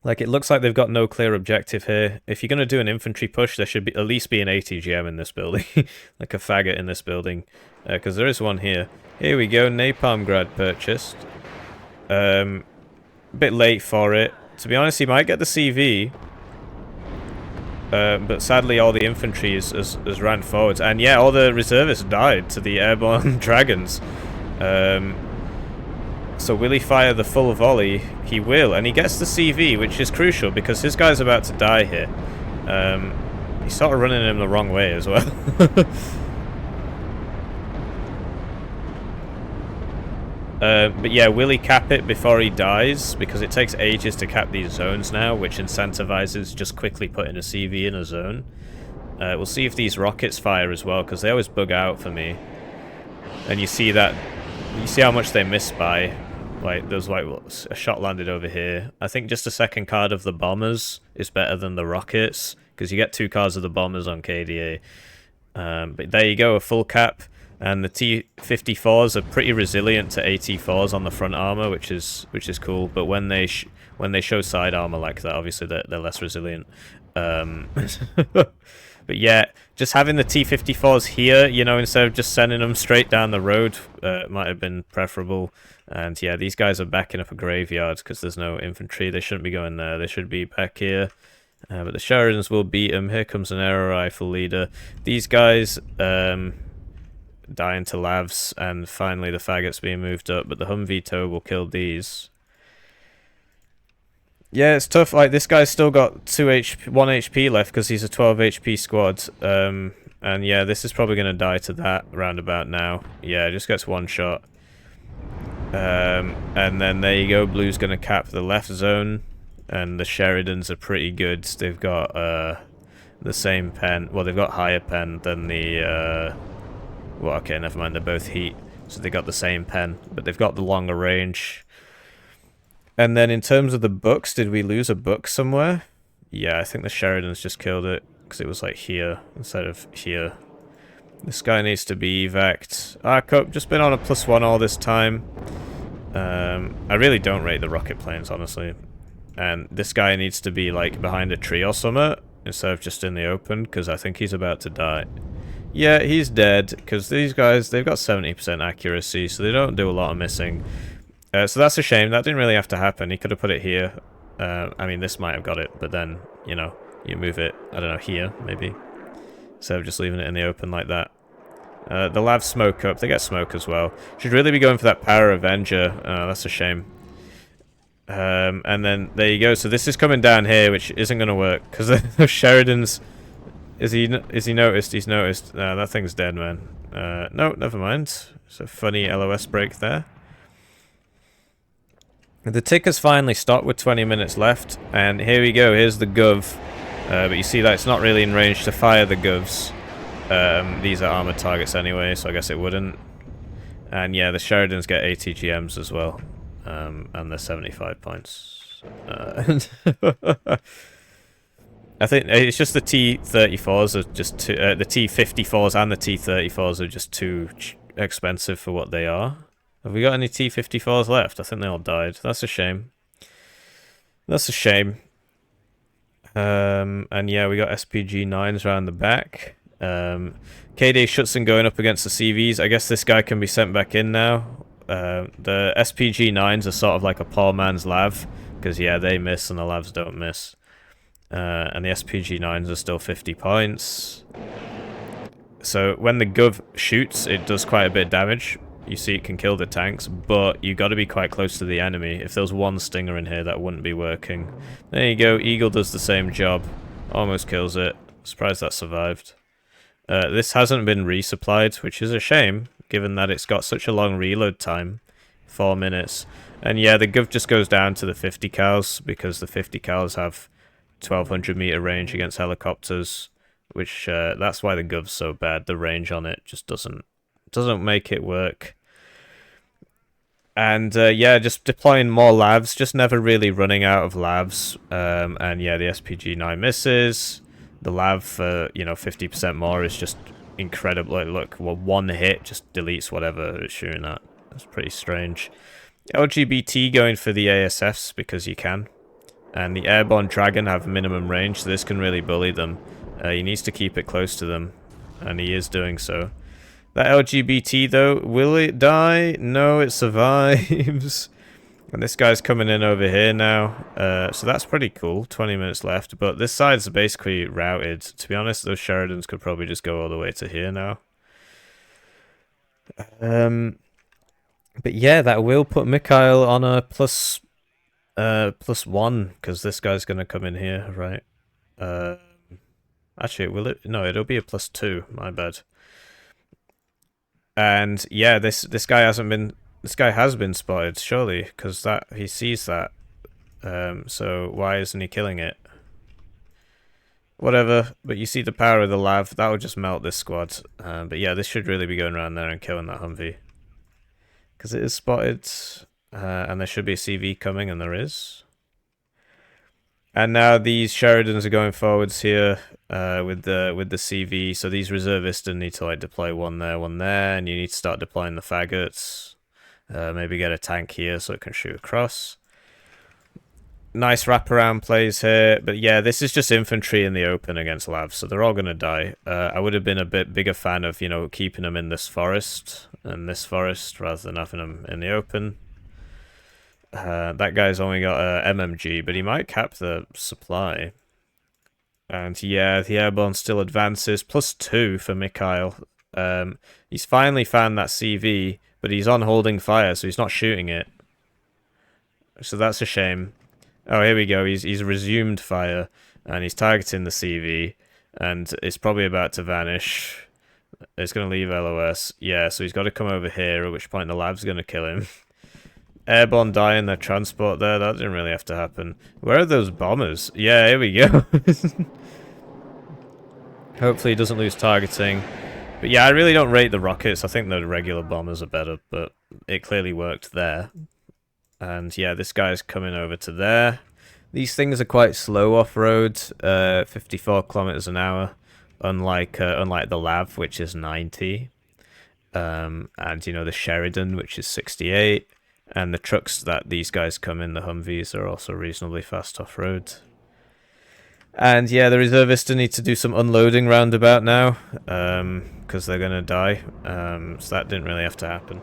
Like, it looks like they've got no clear objective here. If you're going to do an infantry push, there should at least be an ATGM in this building. Like a faggot in this building. Because there is one here. Here we go, Napalm Grad purchased. A bit late for it. To be honest, he might get the CV. But sadly, all the infantry has ran forward. And yeah, all the reservists died to the airborne dragons. So will he fire the full volley? He will, and he gets the CV, which is crucial, because his guy's about to die here. He's sort of running him the wrong way as well. But yeah, will he cap it before he dies? Because it takes ages to cap these zones now, which incentivizes just quickly putting a CV in a zone. We'll see if these rockets fire as well, because they always bug out for me. And you see that, you see how much they miss by. Like, there's like a shot landed over here. I think just a second card of the bombers is better than the rockets, because you get 2 cards of the bombers on KDA. But there you go, a full cap. And the T-54s are pretty resilient to AT-4s on the front armor, which is cool. But when they show side armor like that, obviously they're less resilient. But yeah, just having the T-54s here, you know, instead of just sending them straight down the road, might have been preferable. And yeah, these guys are backing up a graveyard because there's no infantry. They shouldn't be going there. They should be back here. But the Sheridans will beat them. Here comes an aero rifle leader. These guys die into lavs, and finally the faggots being moved up. But the Humvee tow will kill these. Yeah, it's tough. Like, this guy's still got 1 HP left because he's a 12 HP squad. And yeah, this is probably going to die to that roundabout now. Yeah, just gets 1 shot. And then there you go. Blue's going to cap the left zone. And the Sheridans are pretty good. They've got the same pen. Well, they've got higher pen than the... well, okay, never mind. They're both heat. So they got the same pen. But they've got the longer range. And then in terms of the books, did we lose a book somewhere? Yeah, I think the Sheridans just killed it, because it was like here instead of here. This guy needs to be evac'd. ArcUp, just been on a +1 all this time. I really don't rate the rocket planes, honestly. And this guy needs to be like behind a tree or something, instead of just in the open, because I think he's about to die. Yeah, he's dead, because these guys, they've got 70% accuracy, so they don't do a lot of missing. So that's a shame. That didn't really have to happen. He could have put it here. I mean, this might have got it, but then, you know, You move it, I don't know, here, maybe. Instead of just leaving it in the open like that. The LAV smoke up. They get smoke as well. Should really be going for that Power Avenger. That's a shame. And then, there you go. So this is coming down here, which isn't going to work. Because the Sheridan's... Is he noticed? He's noticed. That thing's dead, man. No, never mind. It's a funny LOS break there. The ticker's finally stopped with 20 minutes left. And here we go. Here's the Gov. But you see that it's not really in range to fire the Govs. These are armored targets anyway, so I guess it wouldn't. And yeah, the Sheridans get ATGMs as well. And they're 75 points. I think it's just the T-34s are just too, the T-54s and the T-34s are just too expensive for what they are. Have we got any T-54s left? I think they all died. That's a shame. That's a shame. And yeah, we got SPG-9s around the back. K.d.A. Schutzen going up against the CVs. I guess this guy can be sent back in now. The SPG-9s are sort of like a poor man's LAV. Because yeah, they miss and the LAVs don't miss. And the SPG-9s are still 50 points. So when the Gov shoots, it does quite a bit of damage. You see it can kill the tanks, but you got to be quite close to the enemy. If there was one Stinger in here, that wouldn't be working. There you go, Eagle does the same job. Almost kills it. Surprised that survived. This hasn't been resupplied, which is a shame, given that it's got such a long reload time. 4 minutes. And yeah, the Gov just goes down to the 50 cals, because the 50 cals have 1200 meter range against helicopters, which that's why the Gov's so bad. The range on it just doesn't make it work. And yeah, just deploying more LAVs, just never really running out of LAVs. And yeah, the SPG-9 misses. The LAV for, you know, 50% more is just incredible. Like, look, well, one hit just deletes whatever it's shooting at. That's pretty strange. LGBT going for the ASFs because you can. And the Airborne Dragon have minimum range, so this can really bully them. He needs to keep it close to them, and he is doing so. That LGBT, though, will it die? No, it survives. And this guy's coming in over here now. So that's pretty cool. 20 minutes left. But this side's basically routed. To be honest, those Sheridans could probably just go all the way to here now. But yeah, that will put Mikhail on a plus 1. Because this guy's going to come in here, right? Actually, will it? No, it'll be a plus 2. My bad. And yeah, this guy hasn't been. This guy has been spotted, surely, because that he sees that. So why isn't he killing it? Whatever. But you see the power of the LAV. That will just melt this squad. But yeah, this should really be going around there and killing that Humvee, because it is spotted, and there should be a CV coming, and there is. And now these Sheridans are going forwards here with the CV. So these reservists need to like deploy one there, and you need to start deploying the faggots. Maybe get a tank here so it can shoot across. Nice wraparound plays here, but yeah, this is just infantry in the open against LAVs, so they're all gonna die. I would have been a bit bigger fan of, you know, keeping them in this forest and this forest rather than having them in the open. That guy's only got a MMG, but he might cap the supply. And yeah, the Airborne still advances. Plus 2 for Mikhail. He's finally found that CV, but he's on holding fire, so he's not shooting it. So that's a shame. Oh, here we go. He's resumed fire, and he's targeting the CV, and it's probably about to vanish. It's going to leave LOS. Yeah, so he's got to come over here, at which point the LAV's going to kill him. Airborne die in their transport there. That didn't really have to happen. Where are those bombers? Yeah, here we go. Hopefully he doesn't lose targeting. But yeah, I really don't rate the rockets. I think the regular bombers are better, but it clearly worked there. And yeah, this guy's coming over to there. These things are quite slow off-road, 54 kilometers an hour, unlike the LAV, which is 90. And, you know, the Sheridan, which is 68. And the trucks that these guys come in, the Humvees, are also reasonably fast off-road. And yeah, the reservists need to do some unloading roundabout now, because they're going to die. So that didn't really have to happen.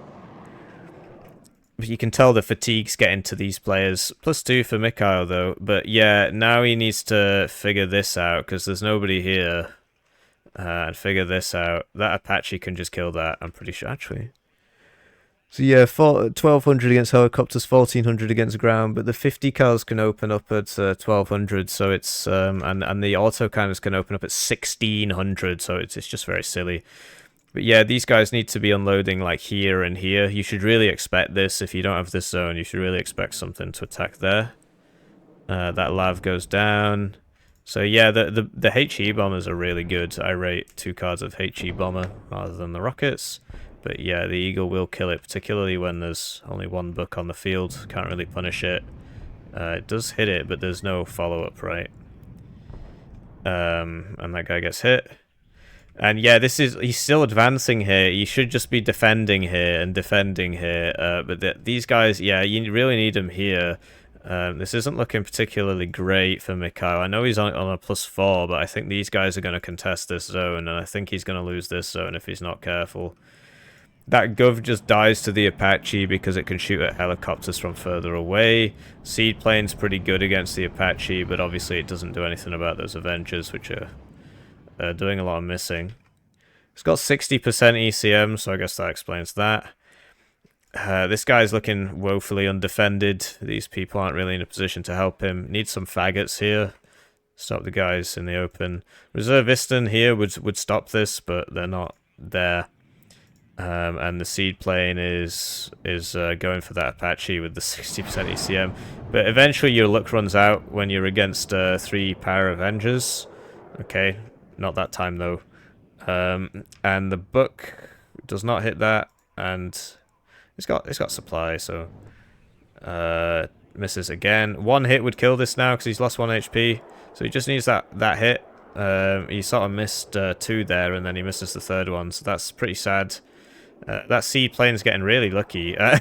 You can tell the fatigue's getting to these players. +2 for Mikhail, though. But yeah, now he needs to figure this out, because there's nobody here. And figure this out. That Apache can just kill that, I'm pretty sure, actually. So yeah, 1200 against helicopters, 1400 against ground, but the 50 cals can open up at 1200, so it's and the autocannons can open up at 1600, so it's just very silly. But yeah, these guys need to be unloading like here and here. You should really expect this. If you don't have this zone, you should really expect something to attack there. That LAV goes down. So yeah, the HE bombers are really good. I rate 2 cards of HE bomber rather than the rockets. But yeah, the Eagle will kill it, particularly when there's only 1 book on the field. Can't really punish it. It does hit it, but there's no follow-up, right? And that guy gets hit. And yeah, he's still advancing here. You should just be defending here and defending here. But these guys, yeah, you really need them here. This isn't looking particularly great for Mikhail. I know he's on a +4, but I think these guys are going to contest this zone, and I think he's going to lose this zone if he's not careful. That Gov just dies to the Apache because it can shoot at helicopters from further away. Seedplane's pretty good against the Apache, but obviously it doesn't do anything about those Avengers, which are doing a lot of missing. It's got 60% ECM, so I guess that explains that. This guy's looking woefully undefended. These people aren't really in a position to help him. Needs some faggots here. Stop the guys in the open. Reservistan here would stop this, but they're not there. And the seedplane is going for that Apache with the 60% ECM. But eventually your luck runs out when you're against 3 power Avengers. Okay, not that time though. And the book does not hit that, and it's got supply, so misses again. 1 hit would kill this now because he's lost 1 HP. So he just needs that hit. He sort of missed 2 there, and then he misses the 3rd one, so that's pretty sad. That seedplane's getting really lucky. And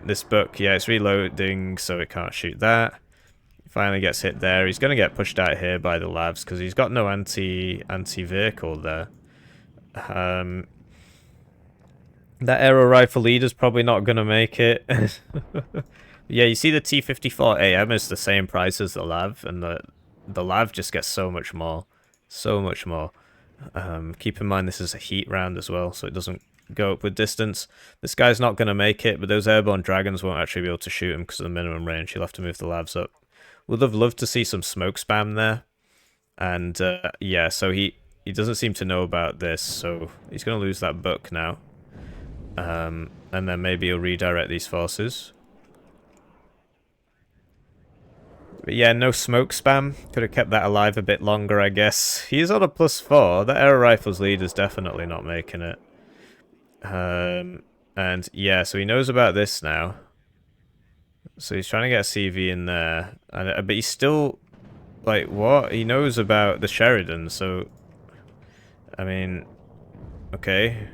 this book, yeah, it's reloading, so it can't shoot that. He finally gets hit there. He's going to get pushed out here by the LAVs because he's got no anti-vehicle there. That aero rifle leader's probably not going to make it. Yeah, you see the T-54 AM is the same price as the LAV, and the LAV just gets so much more. So much more. Keep in mind this is a heat round as well, so it doesn't go up with distance. This guy's not going to make it, but those airborne dragons won't actually be able to shoot him because of the minimum range. He'll have to move the LAVs up. Would have loved to see some smoke spam there. And yeah, so he doesn't seem to know about this, so he's going to lose that book now. And then maybe he'll redirect these forces. But yeah, no smoke spam. Could have kept that alive a bit longer, I guess. He's on a +4. That air rifles leader's definitely not making it. And yeah, so he knows about this now. So he's trying to get a CV in there. But he's still... Like, what? He knows about the Sheridan, so... I mean... Okay.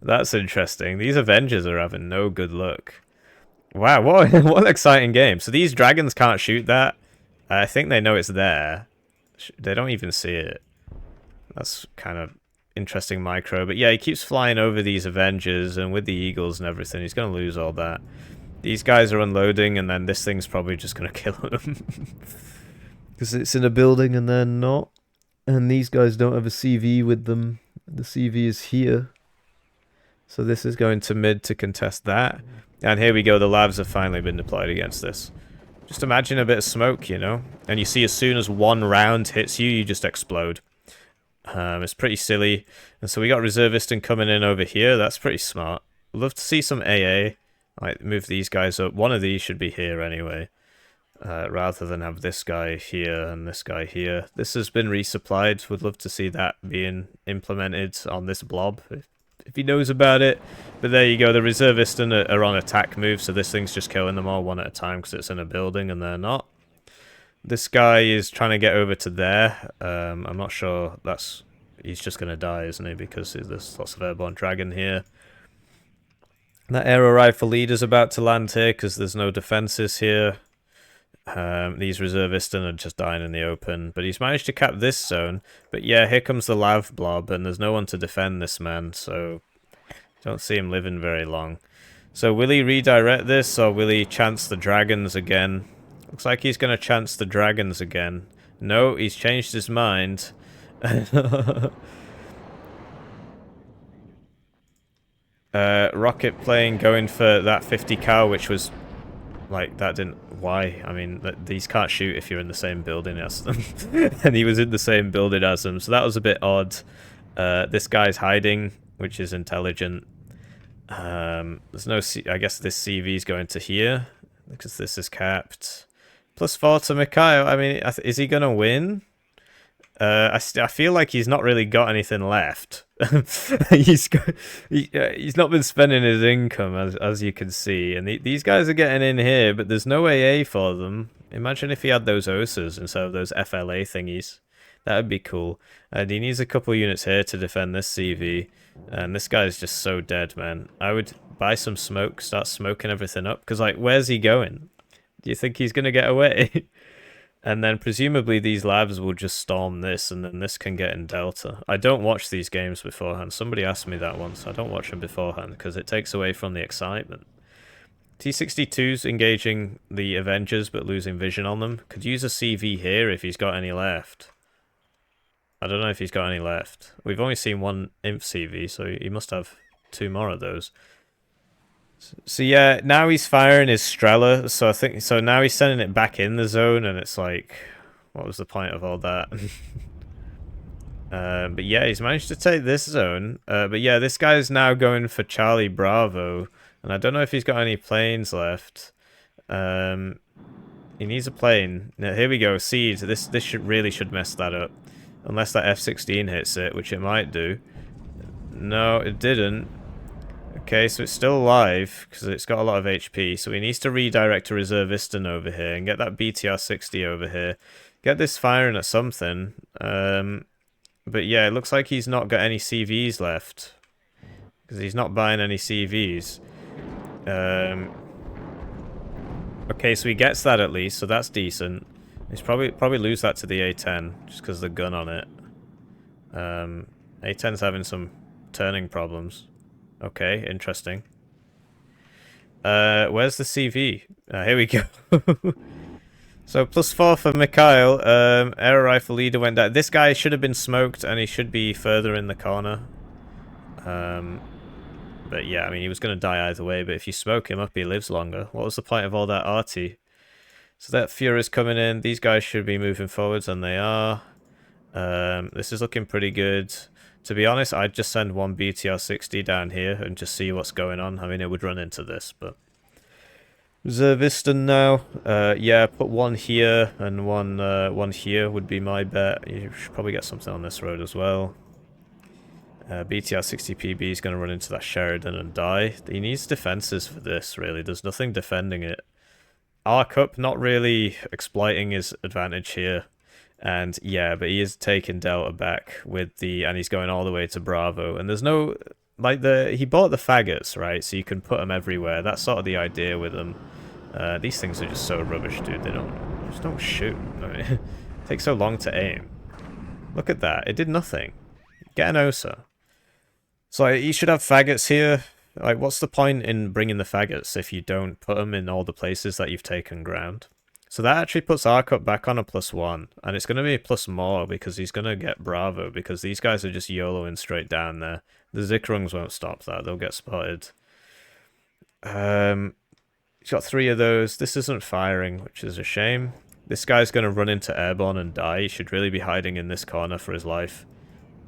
That's interesting. These Avengers are having no good luck. Wow, what an exciting game. So these dragons can't shoot that. I think they know it's there. They don't even see it. That's kind of interesting micro. But yeah, he keeps flying over these Avengers, and with the Eagles and everything, he's going to lose all that. These guys are unloading, and then this thing's probably just going to kill them. Because it's in a building and they're not. And these guys don't have a CV with them. The CV is here. So this is going to mid to contest that. And here we go, the LAVs have finally been deployed against this. Just imagine a bit of smoke, you know? And you see as soon as 1 round hits you, you just explode. It's pretty silly. And so we got Reservistan coming in over here. That's pretty smart. Love to see some AA. Like, move these guys up. One of these should be here anyway. Rather than have this guy here and this guy here. This has been resupplied. Would love to see that being implemented on this blob. If he knows about it. But there you go, the Reservistan are on attack move, so this thing's just killing them all one at a time because it's in a building and they're not. This guy is trying to get over to there. I'm not sure he's just going to die, isn't he? Because there's lots of airborne dragon here. That aero rifle leader's about to land here because there's no defenses here. These reservists are just dying in the open, but he's managed to cap this zone. But yeah, here comes the LAV blob, and there's no one to defend this man, so don't see him living very long. So will he redirect this, or will he chance the dragons again? Looks like he's going to chance the dragons again. No, he's changed his mind. Rocket plane going for that 50 cal, which was like, that didn't... Why? I mean, these can't shoot if you're in the same building as them. And he was in the same building as them, so that was a bit odd. This guy's hiding, which is intelligent. There's no... I guess this CV's going to here, because this is capped. +4 to Mikhail. I mean, is he going to win? I feel like he's not really got anything left. He's not been spending his income, as you can see. And these guys are getting in here, but there's no AA for them. Imagine if he had those OSAs instead of those FLA thingies. That would be cool. And he needs a couple units here to defend this CV. And this guy's just so dead, man. I would buy some smoke, start smoking everything up. Because, like, where's he going? Do you think he's going to get away? And then presumably these LAVs will just storm this, and then this can get in Delta. I don't watch these games beforehand. Somebody asked me that once. I don't watch them beforehand because it takes away from the excitement. T-62's engaging the Avengers but losing vision on them. Could use a CV here if he's got any left. I don't know if he's got any left. We've only seen one Imp CV, so he must have 2 more of those. So yeah, now he's firing his Strela, so I think now he's sending it back in the zone, and it's like, what was the point of all that? But yeah, he's managed to take this zone. But yeah, this guy's now going for Charlie Bravo, and I don't know if he's got any planes left. He needs a plane. Now, here we go, Seeds. This really should mess that up, unless that F-16 hits it, which it might do. No, it didn't. Okay, so it's still alive, because it's got a lot of HP, so he needs to redirect a Reservistan over here, and get that BTR-60 over here. Get this firing at something. But yeah, it looks like he's not got any CVs left, because he's not buying any CVs. Okay, so he gets that at least, so that's decent. He's probably lose that to the A-10, just because of the gun on it. A-10's having some turning problems. Okay, interesting. Where's the CV? Here we go. So +4 for Mikhail. Air rifle leader went down. This guy should have been smoked, and he should be further in the corner. But yeah, I mean, he was going to die either way, but if you smoke him up, he lives longer. What was the point of all that RT? So that Fury's coming in. These guys should be moving forwards, and they are. This is looking pretty good. To be honest, I'd just send one BTR-60 down here and just see what's going on. I mean, it would run into this, but... Reservistan now. Yeah, put one here and one here would be my bet. You should probably get something on this road as well. BTR-60PB is going to run into that Sheridan and die. He needs defenses for this, really. There's nothing defending it. ArcUp not really exploiting his advantage here. And yeah, but he is taking Delta back with the, and he's going all the way to Bravo. And there's no, like he bought the faggots, right? So you can put them everywhere. That's sort of the idea with them. These things are just so rubbish, dude. They just don't shoot. I mean, it takes so long to aim. Look at that. It did nothing. Get an OSA. So like, you should have faggots here. Like, what's the point in bringing the faggots if you don't put them in all the places that you've taken ground? So that actually puts ArcUp back on a +1, and it's going to be a plus more because he's going to get Bravo, because these guys are just YOLOing straight down there. The Zikrungs won't stop that, they'll get spotted. He's got 3 of those. This isn't firing, which is a shame. This guy's going to run into Airborne and die. He should really be hiding in this corner for his life.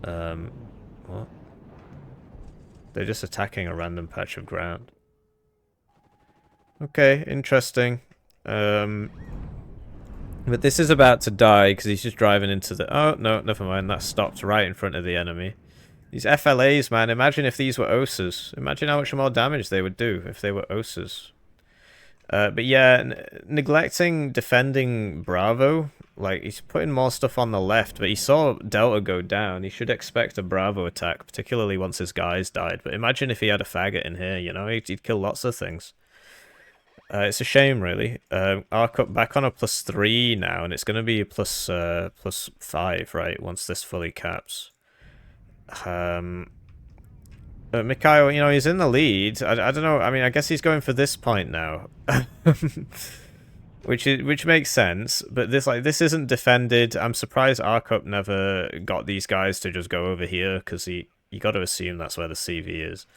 What? They're just attacking a random patch of ground. Okay, interesting. But this is about to die because he's just driving into the... Oh, no, never mind. That stopped right in front of the enemy. These FLAs, man. Imagine if these were OSAs. Imagine how much more damage they would do if they were OSAs. But yeah, neglecting defending Bravo. Like, he's putting more stuff on the left, but he saw Delta go down. He should expect a Bravo attack, particularly once his guys died. But imagine if he had a faggot in here, you know? He'd kill lots of things. It's a shame, really. ArcUp back on a +3 now, and it's going to be a +5, right? Once this fully caps. But Mikhail, you know, he's in the lead. I don't know. I mean, I guess he's going for this point now, which makes sense. But this isn't defended. I'm surprised ArcUp never got these guys to just go over here, because you got to assume that's where the CV is.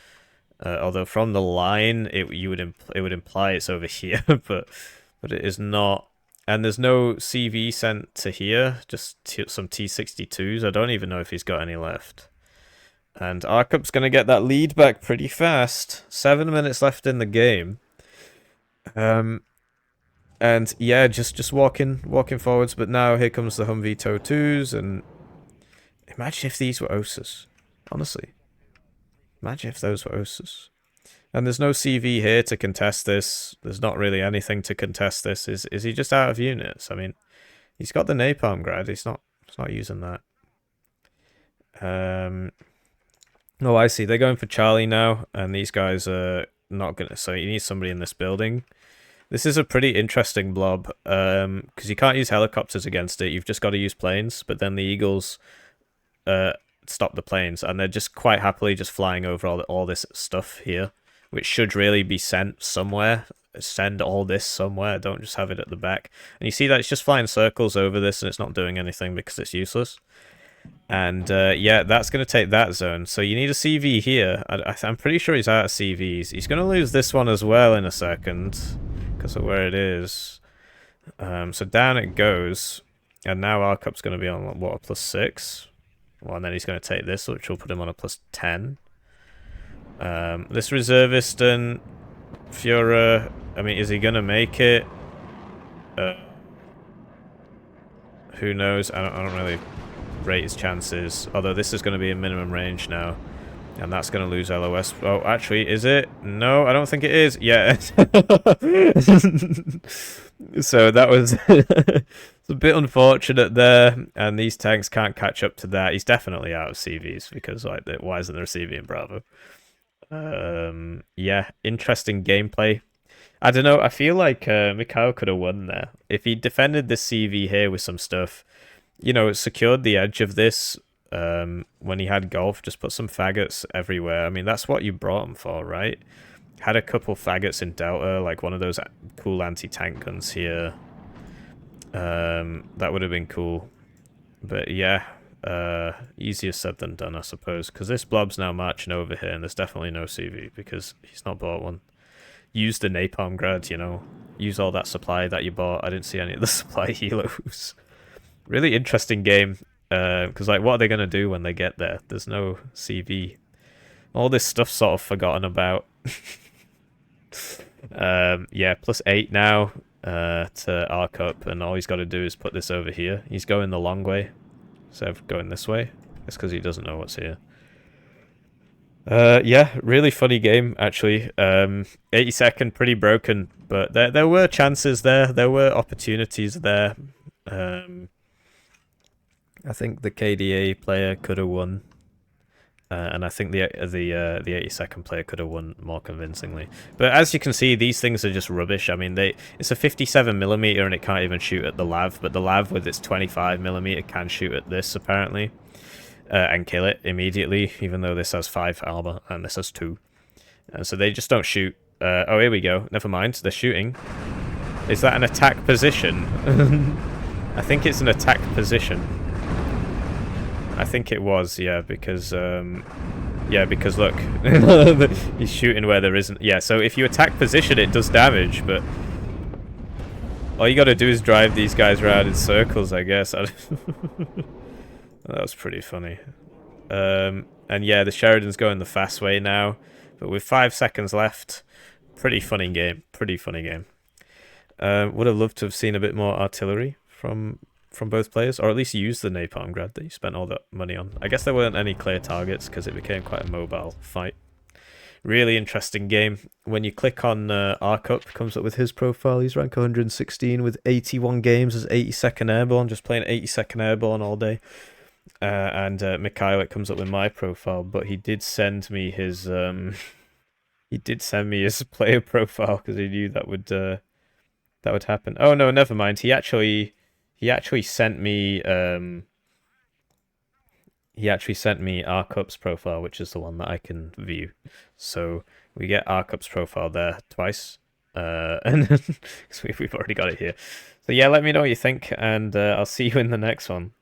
Although from the line, it would imply it's over here, but it is not. And there's no CV sent to here, just some T62s. I don't even know if he's got any left. And ArcUp's going to get that lead back pretty fast. 7 minutes left in the game. And yeah, just walking forwards. But now here comes the Humvee Tow 2s. And imagine if these were OSAs. Honestly. Imagine if those were OSAs. And there's no CV here to contest this. There's not really anything to contest this. Is he just out of units? I mean, he's got the napalm grad. He's not using that. Oh, I see. They're going for Charlie now, and these guys are not gonna. So you need somebody in this building. This is a pretty interesting blob, because you can't use helicopters against it. You've just got to use planes. But then the Eagles stop the planes, and they're just quite happily just flying over all this stuff here, which should really be sent somewhere. Send all this somewhere. Don't just have it at the back. And you see that it's just flying circles over this, and it's not doing anything because it's useless. And yeah, that's going to take that zone. So you need a CV here. I'm pretty sure he's out of CVs. He's going to lose this one as well in a second because of where it is. So down it goes. And now ArcUp's going to be on, what, a +6? Well, and then he's going to take this, which will put him on a +10. This reservist and Führer, I mean, is he going to make it? Who knows? I don't really rate his chances, although this is going to be a minimum range now, and that's going to lose LOS. Oh, actually, is it? No, I don't think it is. Yeah. So that was it's a bit unfortunate there, and these tanks can't catch up to that. He's definitely out of CVs, because like, why isn't there a CV in Bravo? Yeah, interesting gameplay. I don't know, I feel like Mikhail could have won there if he defended this CV here with some stuff. You know, it secured the edge of this when he had golf. Just put some faggots everywhere. I mean, that's what you brought him for, right? Had a couple faggots in Delta, like one of those cool anti-tank guns here. That would have been cool. But yeah, easier said than done, I suppose. Because this blob's now marching over here, and there's definitely no CV because he's not bought one. Use the napalm grad, you know. Use all that supply that you bought. I didn't see any of the supply helos. Really interesting game, because like, what are they going to do when they get there? There's no CV. All this stuff's sort of forgotten about. Yeah, +8 now to ArcUp, and all he's got to do is put this over here. He's going the long way instead of going this way. It's because he doesn't know what's here. Yeah, really funny game, actually. 82nd, pretty broken, but there were chances there. There were opportunities there. I think the KDA player could have won, and I think the 82nd player could have won more convincingly. But as you can see, these things are just rubbish. I mean, it's a 57mm and it can't even shoot at the LAV, but the LAV with its 25mm can shoot at this apparently, and kill it immediately, even though this has 5 armor and this has 2. And so they just don't shoot. Oh, here we go. Never mind. They're shooting. Is that an attack position? I think it's an attack position. I think it was, yeah, because look, he's shooting where there isn't. Yeah, so if you attack position, it does damage, but all you got to do is drive these guys around in circles, I guess. That was pretty funny. And yeah, the Sheridan's going the fast way now, but with 5 seconds left, pretty funny game. Pretty funny game. Would have loved to have seen a bit more artillery from both players, or at least use the napalm grad that you spent all that money on. I guess there weren't any clear targets because it became quite a mobile fight. Really interesting game. When you click on ArcUp, comes up with his profile. He's rank 116 with 81 games as 82nd Airborne, just playing 82nd Airborne all day. And Mikhail, it comes up with my profile, but he did send me his He did send me his player profile because he knew that would happen. Oh no, never mind. He actually sent me ArcUp's profile, which is the one that I can view. So we get ArcUp's profile there twice. And then we've already got it here. So yeah, let me know what you think, and I'll see you in the next one.